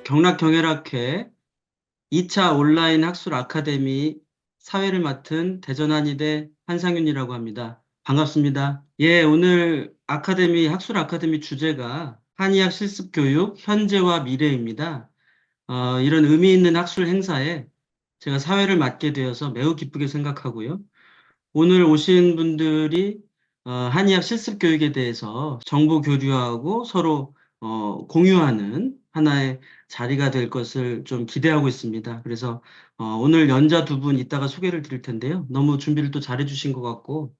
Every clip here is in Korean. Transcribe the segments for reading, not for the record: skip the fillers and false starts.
경락경혈학회 2차 온라인 학술 아카데미 사회를 맡은 대전한의대 한상윤이라고 합니다. 반갑습니다. 예, 오늘 학술 아카데미 주제가 한의학 실습 교육 현재와 미래입니다. 이런 의미 있는 학술 행사에 제가 사회를 맡게 되어서 매우 기쁘게 생각하고요. 오늘 오신 분들이 한의학 실습 교육에 대해서 정보 교류하고 서로 공유하는 하나의 자리가 될 것을 좀 기대하고 있습니다. 그래서 오늘 연자 두 분 이따가 소개를 드릴 텐데요. 너무 준비를 또 잘해 주신 것 같고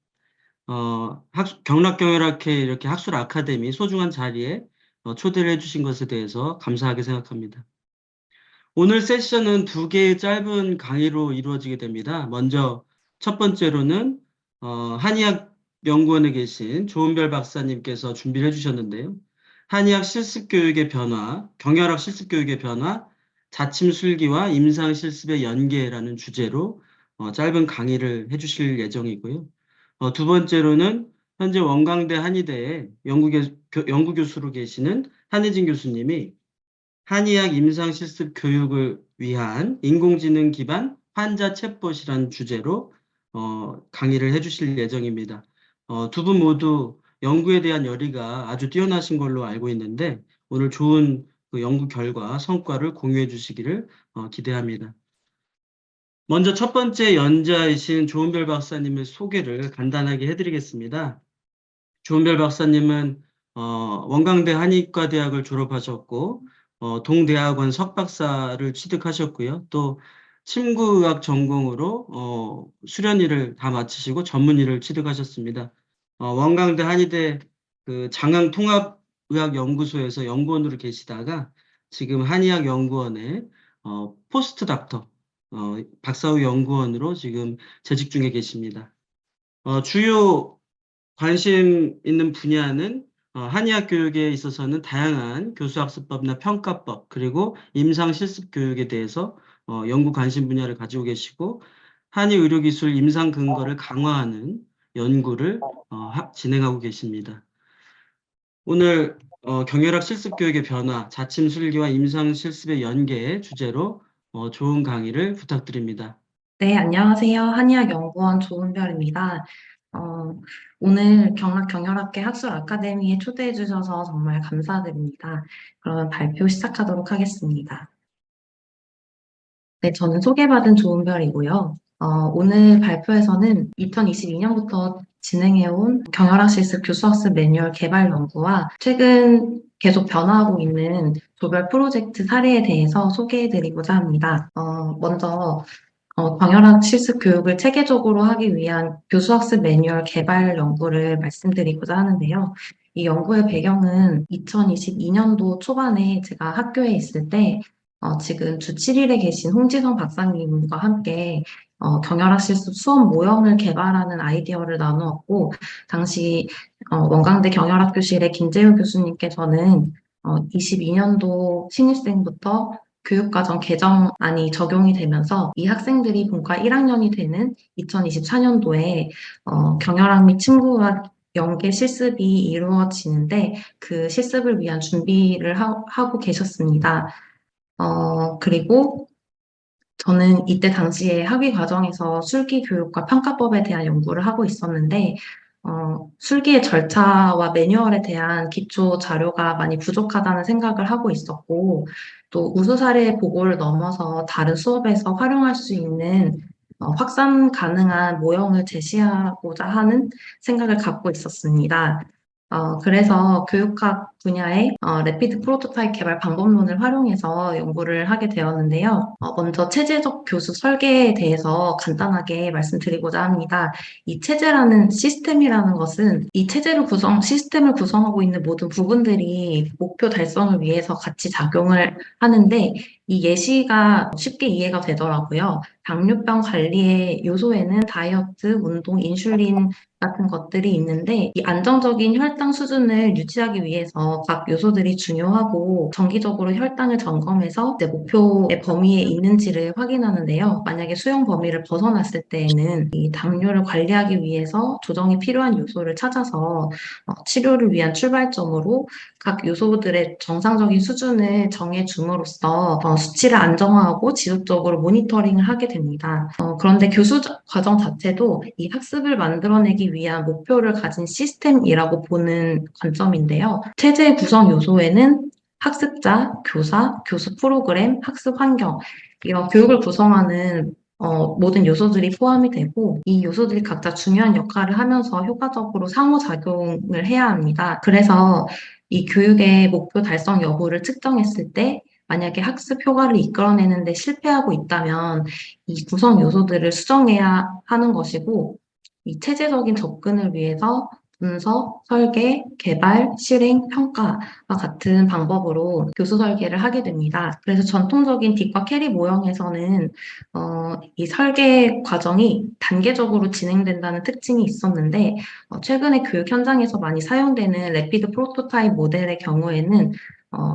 경락경혈학회 이렇게 학술 아카데미 소중한 자리에 초대를 해 주신 것에 대해서 감사하게 생각합니다. 오늘 세션은 두 개의 짧은 강의로 이루어지게 됩니다. 먼저 첫 번째로는 한의학연구원에 계신 조은별 박사님께서 준비를 해주셨는데요. 한의학 실습교육의 변화, 경혈학 실습교육의 변화, 자침술기와 임상실습의 연계라는 주제로 짧은 강의를 해주실 예정이고요. 두 번째로는 현재 원광대 한의대에 연구교수로 계시는 한혜진 교수님이 한의학 임상실습 교육을 위한 인공지능 기반 환자 챗봇이라는 주제로 강의를 해주실 예정입니다. 두 분 모두 연구에 대한 열의가 아주 뛰어나신 걸로 알고 있는데 오늘 좋은 그 연구 결과, 성과를 공유해 주시기를 기대합니다. 먼저 첫 번째 연자이신 조은별 박사님의 소개를 간단하게 해드리겠습니다. 조은별 박사님은 원광대 한의과대학을 졸업하셨고 동대학원 석박사를 취득하셨고요. 또 침구의학 전공으로 수련의를 다 마치시고 전문의를 취득하셨습니다. 원광대 한의대 그 장항통합의학연구소에서 연구원으로 계시다가 지금 한의학연구원에 포스트 닥터 박사후 연구원으로 지금 재직 중에 계십니다. 주요 관심 있는 분야는 한의학 교육에 있어서는 다양한 교수학습법이나 평가법 그리고 임상실습 교육에 대해서 연구 관심 분야를 가지고 계시고 한의의료기술 임상 근거를 강화하는 연구를 진행하고 계십니다. 오늘 경혈학 실습 교육의 변화, 자침 술기와 임상 실습의 연계 주제로 좋은 강의를 부탁드립니다. 네, 안녕하세요. 한의학연구원 조은별입니다. 오늘 경락경혈학회 학술 아카데미에 초대해 주셔서 정말 감사드립니다. 그러면 발표 시작하도록 하겠습니다. 네, 저는 소개받은 조은별이고요. 오늘 발표에서는 2022년부터 진행해온 경혈학 실습 교수학습 매뉴얼 개발 연구와 최근 계속 변화하고 있는 조별 프로젝트 사례에 대해서 소개해드리고자 합니다. 먼저 경혈학 실습 교육을 체계적으로 하기 위한 교수학습 매뉴얼 개발 연구를 말씀드리고자 하는데요. 이 연구의 배경은 2022년도 초반에 제가 학교에 있을 때 지금 주 7일에 계신 홍지성 박사님과 함께 경혈학 실습 수업 모형을 개발하는 아이디어를 나누었고 당시 원광대 경혈학교실의 김재우 교수님께서는 22년도 신입생부터 교육과정 개정안이 적용이 되면서 이 학생들이 본과 1학년이 되는 2024년도에 경혈학 및 침구학 연계 실습이 이루어지는데 그 실습을 위한 준비를 하고 계셨습니다. 그리고 저는 이때 당시에 학위 과정에서 술기 교육과 평가법에 대한 연구를 하고 있었는데 술기의 절차와 매뉴얼에 대한 기초 자료가 많이 부족하다는 생각을 하고 있었고 또 우수 사례 보고를 넘어서 다른 수업에서 활용할 수 있는 확산 가능한 모형을 제시하고자 하는 생각을 갖고 있었습니다. 그래서 교육학 분야의 레피드 프로토타입 개발 방법론을 활용해서 연구를 하게 되었는데요. 먼저 체제적 교수 설계에 대해서 간단하게 말씀드리고자 합니다. 이 체제라는 시스템이라는 것은 이 시스템을 구성하고 있는 모든 부분들이 목표 달성을 위해서 같이 작용을 하는데 이 예시가 쉽게 이해가 되더라고요. 당뇨병 관리의 요소에는 다이어트, 운동, 인슐린 같은 것들이 있는데 이 안정적인 혈당 수준을 유지하기 위해서 각 요소들이 중요하고 정기적으로 혈당을 점검해서 이제 목표의 범위에 있는지를 확인하는데요. 만약에 수용 범위를 벗어났을 때에는 이 당뇨를 관리하기 위해서 조정이 필요한 요소를 찾아서 치료를 위한 출발점으로 각 요소들의 정상적인 수준을 정해줌으로써 수치를 안정화하고 지속적으로 모니터링을 하게 됩니다. 그런데 교수 과정 자체도 이 학습을 만들어내기 위한 목표를 가진 시스템이라고 보는 관점인데요. 체제 구성 요소에는 학습자, 교사, 교수 프로그램, 학습 환경, 이런 교육을 구성하는 모든 요소들이 포함이 되고 이 요소들이 각자 중요한 역할을 하면서 효과적으로 상호작용을 해야 합니다. 그래서 이 교육의 목표 달성 여부를 측정했을 때 만약에 학습 효과를 이끌어내는데 실패하고 있다면 이 구성 요소들을 수정해야 하는 것이고 이 체제적인 접근을 위해서 분석, 설계, 개발, 실행, 평가와 같은 방법으로 교수 설계를 하게 됩니다. 그래서 전통적인 딥과 캐리 모형에서는 이 설계 과정이 단계적으로 진행된다는 특징이 있었는데 최근에 교육 현장에서 많이 사용되는 래피드 프로토타입 모델의 경우에는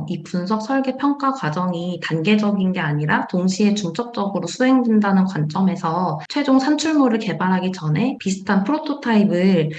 이 분석, 설계, 평가 과정이 단계적인 게 아니라 동시에 중첩적으로 수행된다는 관점에서 최종 산출물을 개발하기 전에 비슷한 프로토타입을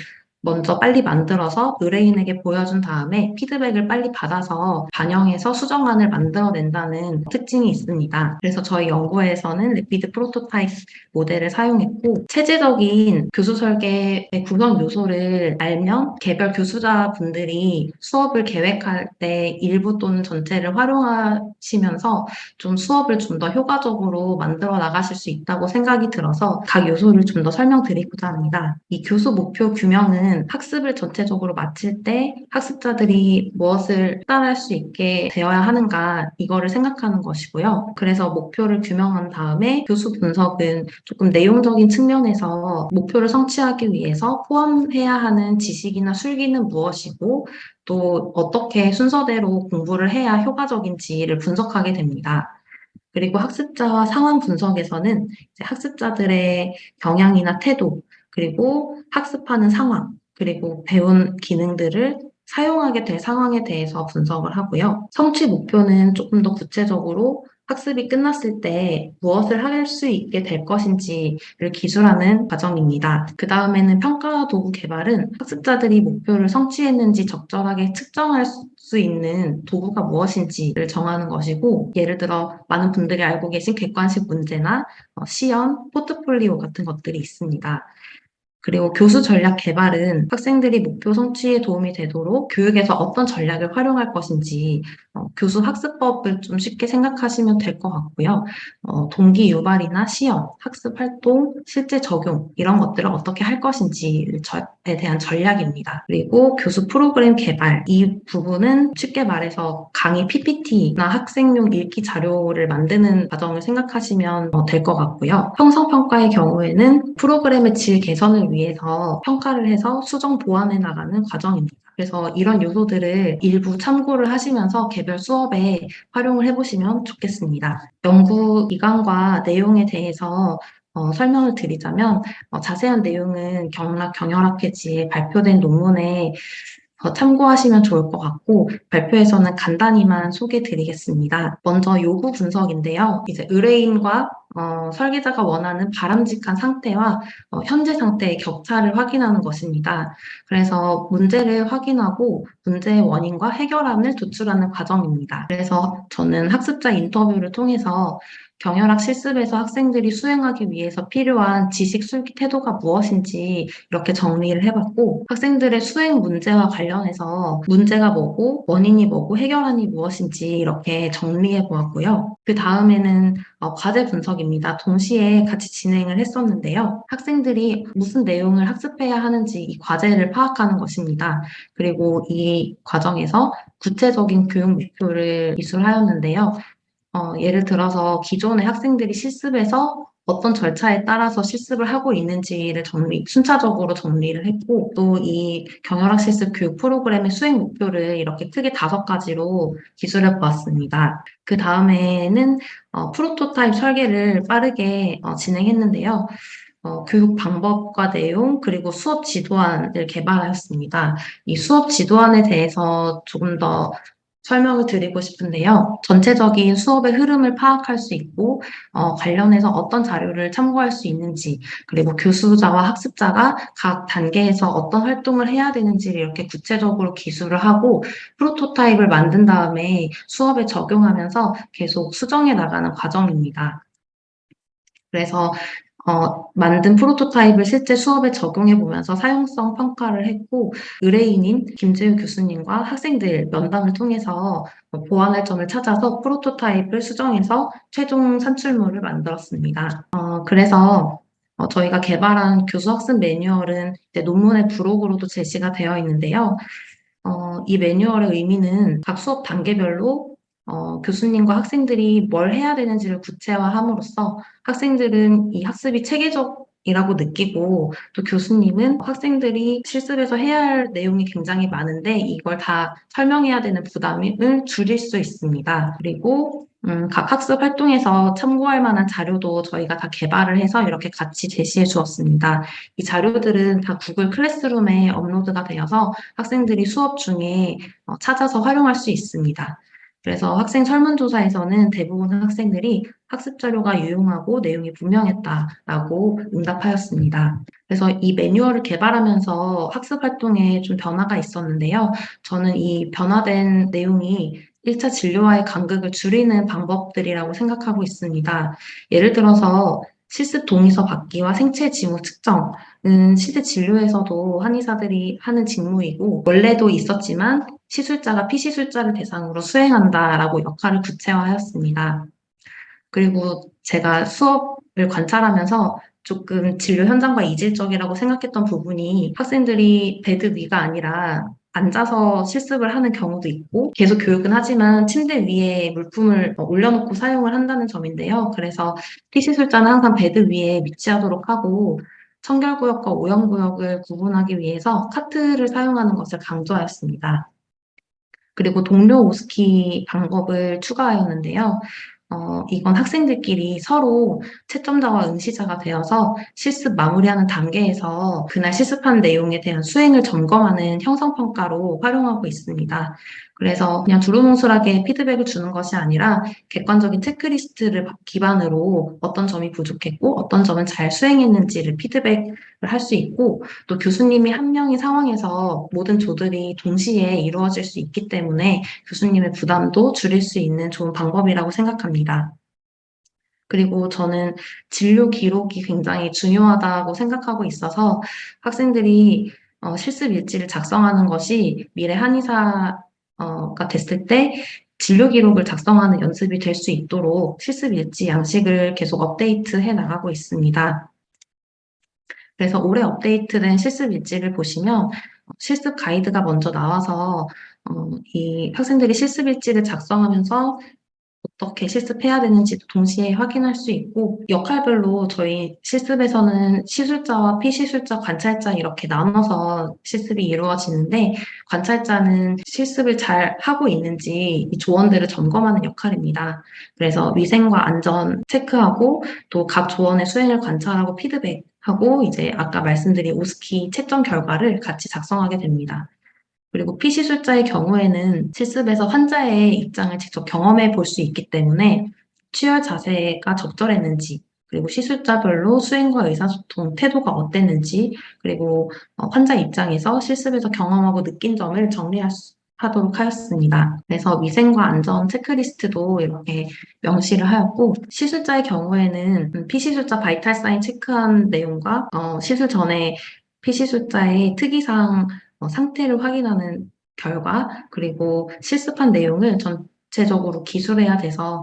먼저 빨리 만들어서 의뢰인에게 보여준 다음에 피드백을 빨리 받아서 반영해서 수정안을 만들어낸다는 특징이 있습니다. 그래서 저희 연구에서는 래피드 프로토타입 모델을 사용했고 체제적인 교수 설계의 구성 요소를 알면 개별 교수자분들이 수업을 계획할 때 일부 또는 전체를 활용하시면서 좀 수업을 좀 더 효과적으로 만들어 나가실 수 있다고 생각이 들어서 각 요소를 좀 더 설명드리고자 합니다. 이 교수 목표 규명은 학습을 전체적으로 마칠 때 학습자들이 무엇을 따라할 수 있게 되어야 하는가 이거를 생각하는 것이고요. 그래서 목표를 규명한 다음에 교수 분석은 조금 내용적인 측면에서 목표를 성취하기 위해서 포함해야 하는 지식이나 술기는 무엇이고 또 어떻게 순서대로 공부를 해야 효과적인지를 분석하게 됩니다. 그리고 학습자와 상황 분석에서는 이제 학습자들의 경향이나 태도, 그리고 학습하는 상황, 그리고 배운 기능들을 사용하게 될 상황에 대해서 분석을 하고요. 성취 목표는 조금 더 구체적으로 학습이 끝났을 때 무엇을 할 수 있게 될 것인지를 기술하는 과정입니다. 그 다음에는 평가 도구 개발은 학습자들이 목표를 성취했는지 적절하게 측정할 수 있는 도구가 무엇인지를 정하는 것이고, 예를 들어 많은 분들이 알고 계신 객관식 문제나 시연, 포트폴리오 같은 것들이 있습니다. 그리고 교수 전략 개발은 학생들이 목표 성취에 도움이 되도록 교육에서 어떤 전략을 활용할 것인지 교수 학습법을 좀 쉽게 생각하시면 될 것 같고요. 동기 유발이나 시험, 학습 활동, 실제 적용 이런 것들을 어떻게 할 것인지에 대한 전략입니다. 그리고 교수 프로그램 개발 이 부분은 쉽게 말해서 강의 PPT나 학생용 읽기 자료를 만드는 과정을 생각하시면 될 것 같고요. 형성평가의 경우에는 프로그램의 질 개선을 위해서 평가를 해서 수정 보완해 나가는 과정입니다. 그래서 이런 요소들을 일부 참고를 하시면서 개별 수업에 활용을 해보시면 좋겠습니다. 연구 기간과 내용에 대해서 설명을 드리자면 자세한 내용은 경락경혈학회지에 발표된 논문에 참고하시면 좋을 것 같고 발표에서는 간단히만 소개드리겠습니다. 먼저 요구 분석인데요. 이제 의뢰인과 설계자가 원하는 바람직한 상태와 현재 상태의 격차를 확인하는 것입니다. 그래서 문제를 확인하고 문제의 원인과 해결안을 도출하는 과정입니다. 그래서 저는 학습자 인터뷰를 통해서 경혈학 실습에서 학생들이 수행하기 위해서 필요한 지식 술기 태도가 무엇인지 이렇게 정리를 해봤고 학생들의 수행 문제와 관련해서 문제가 뭐고 원인이 뭐고 해결안이 무엇인지 이렇게 정리해 보았고요. 그 다음에는 과제 분석입니다. 동시에 같이 진행을 했었는데요. 학생들이 무슨 내용을 학습해야 하는지 이 과제를 파악하는 것입니다. 그리고 이 과정에서 구체적인 교육 목표를 기술하였는데요. 예를 들어서 기존의 학생들이 실습에서 어떤 절차에 따라서 실습을 하고 있는지를 순차적으로 정리를 했고, 또 이 경혈학 실습 교육 프로그램의 수행 목표를 이렇게 크게 5가지로 기술해 보았습니다. 그 다음에는 프로토타입 설계를 빠르게 진행했는데요. 교육 방법과 내용, 그리고 수업 지도안을 개발하였습니다. 이 수업 지도안에 대해서 조금 더 설명을 드리고 싶은데요. 전체적인 수업의 흐름을 파악할 수 있고, 관련해서 어떤 자료를 참고할 수 있는지, 그리고 교수자와 학습자가 각 단계에서 어떤 활동을 해야 되는지를 이렇게 구체적으로 기술을 하고, 프로토타입을 만든 다음에 수업에 적용하면서 계속 수정해 나가는 과정입니다. 그래서 만든 프로토타입을 실제 수업에 적용해 보면서 사용성 평가를 했고, 의뢰인인 김재우 교수님과 학생들 면담을 통해서 보완할 점을 찾아서 프로토타입을 수정해서 최종 산출물을 만들었습니다. 그래서 저희가 개발한 교수학습 매뉴얼은 이제 논문의 부록으로도 제시가 되어 있는데요. 이 매뉴얼의 의미는 각 수업 단계별로 교수님과 학생들이 뭘 해야 되는지를 구체화함으로써 학생들은 이 학습이 체계적이라고 느끼고 또 교수님은 학생들이 실습에서 해야 할 내용이 굉장히 많은데 이걸 다 설명해야 되는 부담을 줄일 수 있습니다. 그리고 각 학습 활동에서 참고할 만한 자료도 저희가 다 개발을 해서 이렇게 같이 제시해 주었습니다. 이 자료들은 다 구글 클래스룸에 업로드가 되어서 학생들이 수업 중에 찾아서 활용할 수 있습니다. 그래서 학생 설문조사에서는 대부분 학생들이 학습 자료가 유용하고 내용이 분명했다라고 응답하였습니다. 그래서 이 매뉴얼을 개발하면서 학습 활동에 좀 변화가 있었는데요. 저는 이 변화된 내용이 1차 진료와의 간극을 줄이는 방법들이라고 생각하고 있습니다. 예를 들어서 실습 동의서 받기와 생체 징후 측정은 시대 진료에서도 한의사들이 하는 직무이고 원래도 있었지만 시술자가 피시술자를 대상으로 수행한다라고 역할을 구체화하였습니다. 그리고 제가 수업을 관찰하면서 조금 진료 현장과 이질적이라고 생각했던 부분이 학생들이 베드 위가 아니라 앉아서 실습을 하는 경우도 있고 계속 교육은 하지만 침대 위에 물품을 올려놓고 사용을 한다는 점인데요. 그래서 피시술자는 항상 베드 위에 위치하도록 하고 청결구역과 오염구역을 구분하기 위해서 카트를 사용하는 것을 강조하였습니다. 그리고 동료 오스키 방법을 추가하였는데요. 이건 학생들끼리 서로 채점자와 응시자가 되어서 실습 마무리하는 단계에서 그날 실습한 내용에 대한 수행을 점검하는 형성평가로 활용하고 있습니다. 그래서 그냥 두루뭉술하게 피드백을 주는 것이 아니라 객관적인 체크리스트를 기반으로 어떤 점이 부족했고 어떤 점은 잘 수행했는지를 피드백을 할 수 있고 또 교수님이 한 명의 상황에서 모든 조들이 동시에 이루어질 수 있기 때문에 교수님의 부담도 줄일 수 있는 좋은 방법이라고 생각합니다. 그리고 저는 진료 기록이 굉장히 중요하다고 생각하고 있어서 학생들이 실습 일지를 작성하는 것이 미래 한의사가 됐을 때 진료 기록을 작성하는 연습이 될 수 있도록 실습 일지 양식을 계속 업데이트해 나가고 있습니다. 그래서 올해 업데이트된 실습 일지를 보시면 실습 가이드가 먼저 나와서 이 학생들이 실습 일지를 작성하면서 어떻게 실습해야 되는지도 동시에 확인할 수 있고 역할별로 저희 실습에서는 시술자와 피시술자, 관찰자 이렇게 나눠서 실습이 이루어지는데 관찰자는 실습을 잘 하고 있는지 이 조원들을 점검하는 역할입니다. 그래서 위생과 안전 체크하고 또 각 조원의 수행을 관찰하고 피드백하고 이제 아까 말씀드린 오스키 채점 결과를 같이 작성하게 됩니다. 그리고 피시술자의 경우에는 실습에서 환자의 입장을 직접 경험해 볼 수 있기 때문에 취열 자세가 적절했는지, 그리고 시술자별로 수행과 의사소통 태도가 어땠는지, 그리고 환자 입장에서 실습에서 경험하고 느낀 점을 하도록 하였습니다. 그래서 위생과 안전 체크리스트도 이렇게 명시를 하였고, 시술자의 경우에는 피시술자 바이탈 사인 체크한 내용과 시술 전에 피시술자의 특이사항 상태를 확인하는 결과, 그리고 실습한 내용을 전체적으로 기술해야 돼서,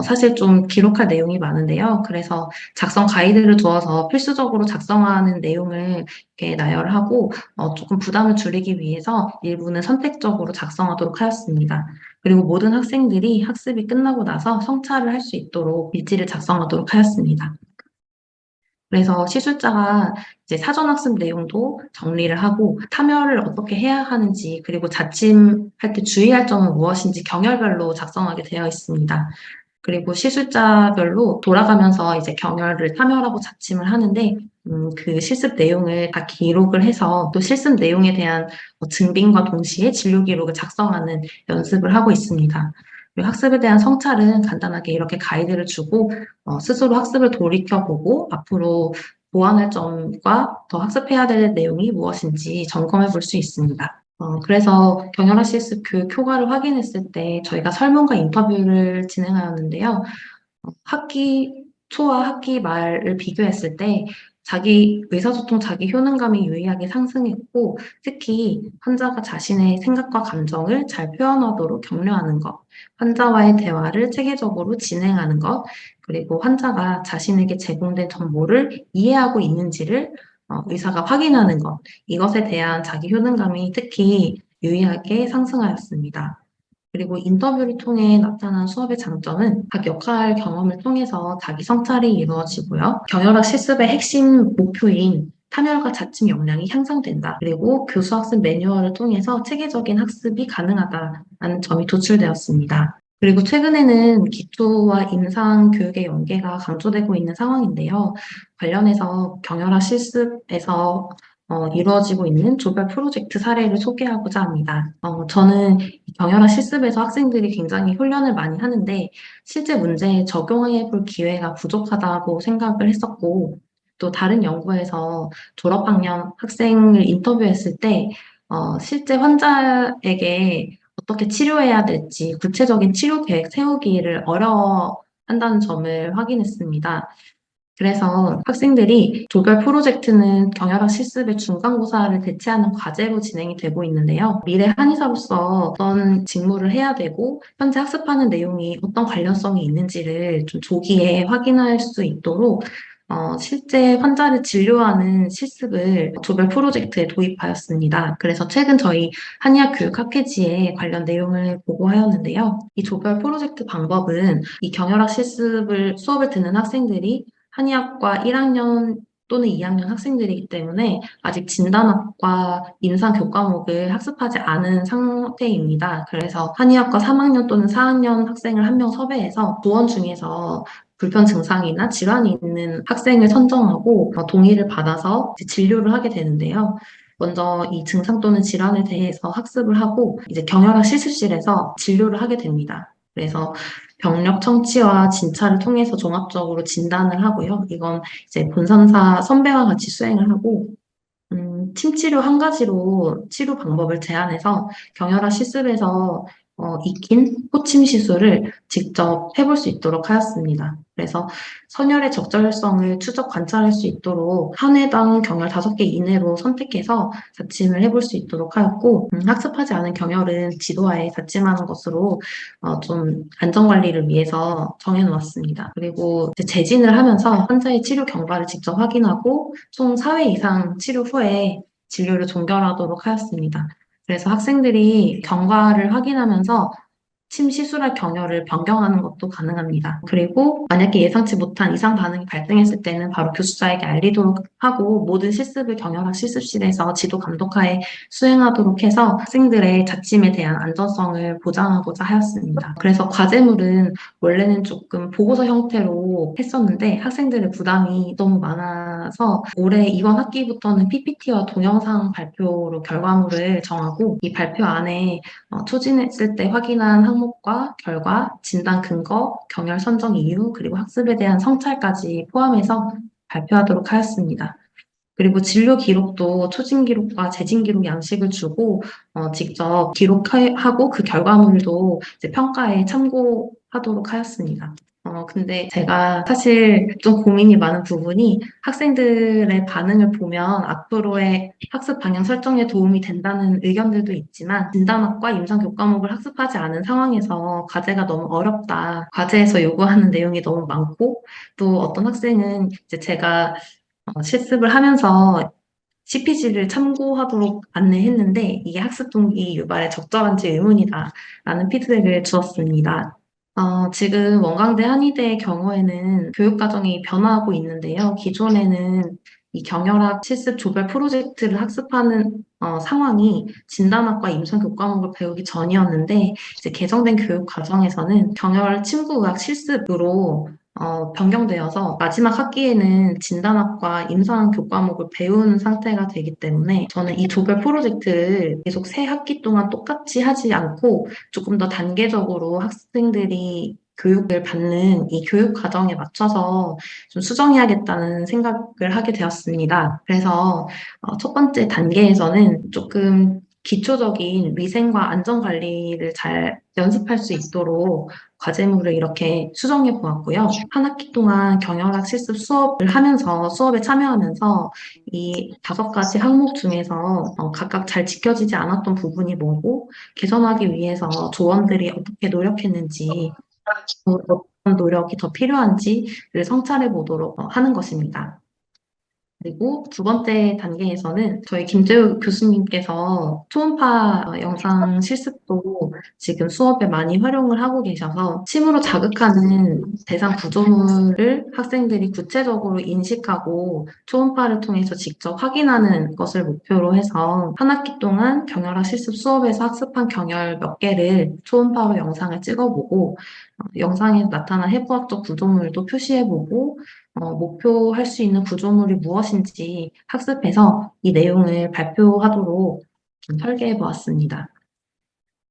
사실 좀 기록할 내용이 많은데요. 그래서 작성 가이드를 두어서 필수적으로 작성하는 내용을 이렇게 나열하고, 조금 부담을 줄이기 위해서 일부는 선택적으로 작성하도록 하였습니다. 그리고 모든 학생들이 학습이 끝나고 나서 성찰을 할 수 있도록 일지를 작성하도록 하였습니다. 그래서 시술자가 이제 사전 학습 내용도 정리를 하고 참여를 어떻게 해야 하는지 그리고 자침할 때 주의할 점은 무엇인지 경열별로 작성하게 되어 있습니다. 그리고 시술자별로 돌아가면서 이제 경혈을 참여하고 자침을 하는데 그 실습 내용을 다 기록을 해서 또 실습 내용에 대한 증빙과 동시에 진료 기록을 작성하는 연습을 하고 있습니다. 그리고 학습에 대한 성찰은 간단하게 이렇게 가이드를 주고 스스로 학습을 돌이켜보고 앞으로 보완할 점과 더 학습해야 될 내용이 무엇인지 점검해 볼 수 있습니다. 그래서 경영학 실습 교육 효과를 확인했을 때 저희가 설문과 인터뷰를 진행하였는데요. 학기 초와 학기 말을 비교했을 때 자기 의사소통, 자기 효능감이 유의하게 상승했고, 특히 환자가 자신의 생각과 감정을 잘 표현하도록 격려하는 것, 환자와의 대화를 체계적으로 진행하는 것, 그리고 환자가 자신에게 제공된 정보를 이해하고 있는지를 의사가 확인하는 것, 이것에 대한 자기 효능감이 특히 유의하게 상승하였습니다. 그리고 인터뷰를 통해 나타난 수업의 장점은 각 역할 경험을 통해서 자기 성찰이 이루어지고요. 경영학 실습의 핵심 목표인 참여과 자침 역량이 향상된다. 그리고 교수 학습 매뉴얼을 통해서 체계적인 학습이 가능하다는 점이 도출되었습니다. 그리고 최근에는 기초와 임상 교육의 연계가 강조되고 있는 상황인데요. 관련해서 경영학 실습에서 이루어지고 있는 조별 프로젝트 사례를 소개하고자 합니다. 저는 경영학 실습에서 학생들이 굉장히 훈련을 많이 하는데 실제 문제에 적용해 볼 기회가 부족하다고 생각을 했었고 또 다른 연구에서 졸업학년 학생을 인터뷰했을 때 실제 환자에게 어떻게 치료해야 될지 구체적인 치료 계획 세우기를 어려워한다는 점을 확인했습니다. 그래서 학생들이 조별 프로젝트는 경영학 실습의 중간고사를 대체하는 과제로 진행이 되고 있는데요. 미래 한의사로서 어떤 직무를 해야 되고 현재 학습하는 내용이 어떤 관련성이 있는지를 좀 조기에 확인할 수 있도록 실제 환자를 진료하는 실습을 조별 프로젝트에 도입하였습니다. 그래서 최근 저희 한의학 교육 학회지에 관련 내용을 보고하였는데요. 이 조별 프로젝트 방법은 이 경영학 실습을 수업을 듣는 학생들이 한의학과 1학년 또는 2학년 학생들이기 때문에 아직 진단학과 임상 교과목을 학습하지 않은 상태입니다. 그래서 한의학과 3학년 또는 4학년 학생을 한 명 섭외해서 조원 중에서 불편 증상이나 질환이 있는 학생을 선정하고 동의를 받아서 이제 진료를 하게 되는데요. 먼저 이 증상 또는 질환에 대해서 학습을 하고 이제 경영학 실습실에서 진료를 하게 됩니다. 그래서 병력 청취와 진찰을 통해서 종합적으로 진단을 하고요. 이건 이제 본선사 선배와 같이 수행을 하고 침치료 한 가지로 치료 방법을 제안해서 경혈화 실습에서 익힌 호침 시술을 직접 해볼 수 있도록 하였습니다. 그래서 선혈의 적절성을 추적 관찰할 수 있도록 한 회당 경혈 5개 이내로 선택해서 자침을 해볼 수 있도록 하였고 학습하지 않은 경혈은 지도하에 자침하는 것으로 좀 안전관리를 위해서 정해놓았습니다. 그리고 이제 재진을 하면서 환자의 치료 경과를 직접 확인하고 총 4회 이상 치료 후에 진료를 종결하도록 하였습니다. 그래서 학생들이 경과를 확인하면서 침 시술할 경혈을 변경하는 것도 가능합니다. 그리고 만약에 예상치 못한 이상 반응이 발생했을 때는 바로 교수자에게 알리도록 하고 모든 실습을 경영학 실습실에서 지도 감독하에 수행하도록 해서 학생들의 자침에 대한 안전성을 보장하고자 하였습니다. 그래서 과제물은 원래는 조금 보고서 형태로 했었는데 학생들의 부담이 너무 많아서 올해 이번 학기부터는 PPT와 동영상 발표로 결과물을 정하고 이 발표 안에 추진했을 때 확인한 항목과 결과, 진단 근거, 경열 선정 이유, 그리고 학습에 대한 성찰까지 포함해서 발표하도록 하였습니다. 그리고 진료 기록도 초진 기록과 재진 기록 양식을 주고 직접 기록하고 그 결과물도 이제 평가에 참고하도록 하였습니다. 근데 제가 사실 좀 고민이 많은 부분이 학생들의 반응을 보면 앞으로의 학습 방향 설정에 도움이 된다는 의견들도 있지만 진단학과 임상 교과목을 학습하지 않은 상황에서 과제가 너무 어렵다. 과제에서 요구하는 내용이 너무 많고 또 어떤 학생은 이제 제가 실습을 하면서 CPG를 참고하도록 안내했는데 이게 학습 동기 유발에 적절한지 의문이다라는 피드백을 주었습니다. 지금 원광대 한의대의 경우에는 교육과정이 변화하고 있는데요. 기존에는 이 경영학 실습 조별 프로젝트를 학습하는 상황이 진단학과 임상 교과목을 배우기 전이었는데 이제 개정된 교육 과정에서는 경영 침구의학 실습으로 변경되어서 마지막 학기에는 진단학과 임상 교과목을 배우는 상태가 되기 때문에 저는 이 조별 프로젝트를 계속 새 학기 동안 똑같이 하지 않고 조금 더 단계적으로 학생들이 교육을 받는 이 교육 과정에 맞춰서 좀 수정해야겠다는 생각을 하게 되었습니다. 그래서 첫 번째 단계에서는 조금 기초적인 위생과 안전 관리를 잘 연습할 수 있도록 과제물을 이렇게 수정해 보았고요. 한 학기 동안 경영학 실습 수업을 하면서 수업에 참여하면서 이 5가지 항목 중에서 각각 잘 지켜지지 않았던 부분이 뭐고 개선하기 위해서 조원들이 어떻게 노력했는지 어떤 노력이 더 필요한지를 성찰해 보도록 하는 것입니다. 그리고 두 번째 단계에서는 저희 김재우 교수님께서 초음파 영상 실습도 지금 수업에 많이 활용을 하고 계셔서 침으로 자극하는 대상 구조물을 학생들이 구체적으로 인식하고 초음파를 통해서 직접 확인하는 것을 목표로 해서 한 학기 동안 경혈학 실습 수업에서 학습한 경혈 몇 개를 초음파로 영상을 찍어보고 영상에 나타난 해부학적 구조물도 표시해보고 목표할 수 있는 구조물이 무엇인지 학습해서 이 내용을 발표하도록 좀 설계해 보았습니다.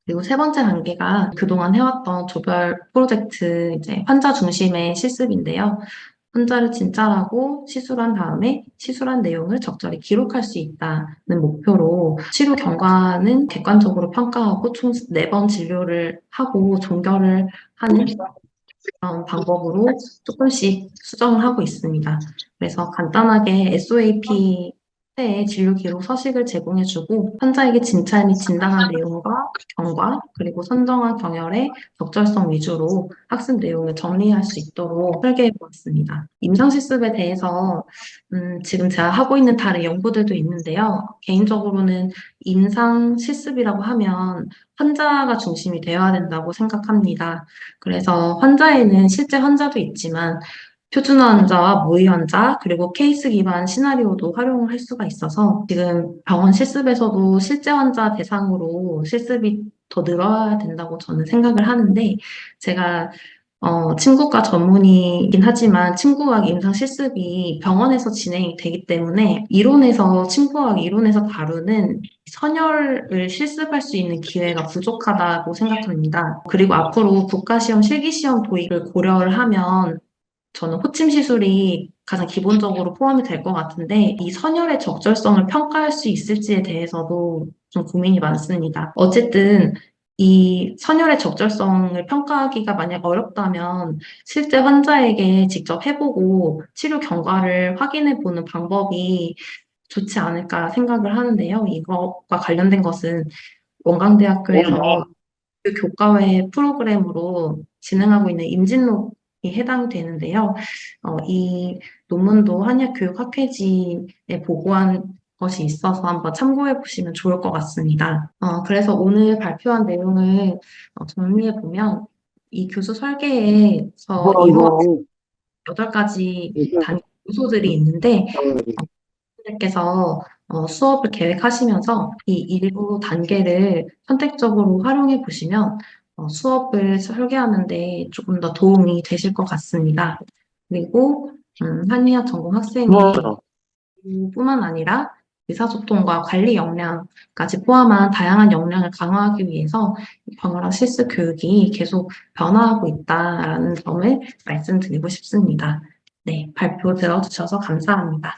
그리고 세 번째 단계가 그동안 해왔던 조별 프로젝트 이제 환자 중심의 실습인데요. 환자를 진찰하고 시술한 다음에 시술한 내용을 적절히 기록할 수 있다는 목표로 치료 경과는 객관적으로 평가하고 총 4번 진료를 하고 종결을 하는 그런 방법으로 조금씩 수정을 하고 있습니다. 그래서 간단하게 SOAP 에 진료 기록 서식을 제공해주고 환자에게 진찰 및 진단한 내용과 경과 그리고 선정한 경혈의 적절성 위주로 학습 내용을 정리할 수 있도록 설계해 보았습니다. 임상실습에 대해서 지금 제가 하고 있는 다른 연구들도 있는데요. 개인적으로는 임상실습이라고 하면 환자가 중심이 되어야 된다고 생각합니다. 그래서 환자에는 실제 환자도 있지만 표준 환자와 모의 환자, 그리고 케이스 기반 시나리오도 활용을 할 수가 있어서 지금 병원 실습에서도 실제 환자 대상으로 실습이 더 늘어야 된다고 저는 생각을 하는데 제가 침구과 전문의이긴 하지만 침구학 임상 실습이 병원에서 진행이 되기 때문에 침구학 이론에서 다루는 선열을 실습할 수 있는 기회가 부족하다고 생각합니다. 그리고 앞으로 국가시험, 실기시험 도입을 고려를 하면 저는 호침 시술이 가장 기본적으로 포함이 될 것 같은데 이 선열의 적절성을 평가할 수 있을지에 대해서도 좀 고민이 많습니다. 어쨌든 이 선열의 적절성을 평가하기가 만약 어렵다면 실제 환자에게 직접 해보고 치료 경과를 확인해 보는 방법이 좋지 않을까 생각을 하는데요. 이것과 관련된 것은 원광대학교에서 그 교과외 프로그램으로 진행하고 있는 임진록이 해당되는데요. 이 논문도 한약교육학회지에 보고한 것이 있어서 한번 참고해 보시면 좋을 것 같습니다. 그래서 오늘 발표한 내용을 정리해 보면 이 교수 설계에서 이루어진 8가지 단계 요소들이 있는데 선생님께서 수업을 계획하시면서 이 일부 단계를 선택적으로 활용해 보시면 수업을 설계하는 데 조금 더 도움이 되실 것 같습니다. 그리고 한의학 전공 학생의 뿐만 아니라 의사소통과 관리 역량까지 포함한 다양한 역량을 강화하기 위해서 경영학 실습 교육이 계속 변화하고 있다라는 점을 말씀드리고 싶습니다. 네, 발표 들어주셔서 감사합니다.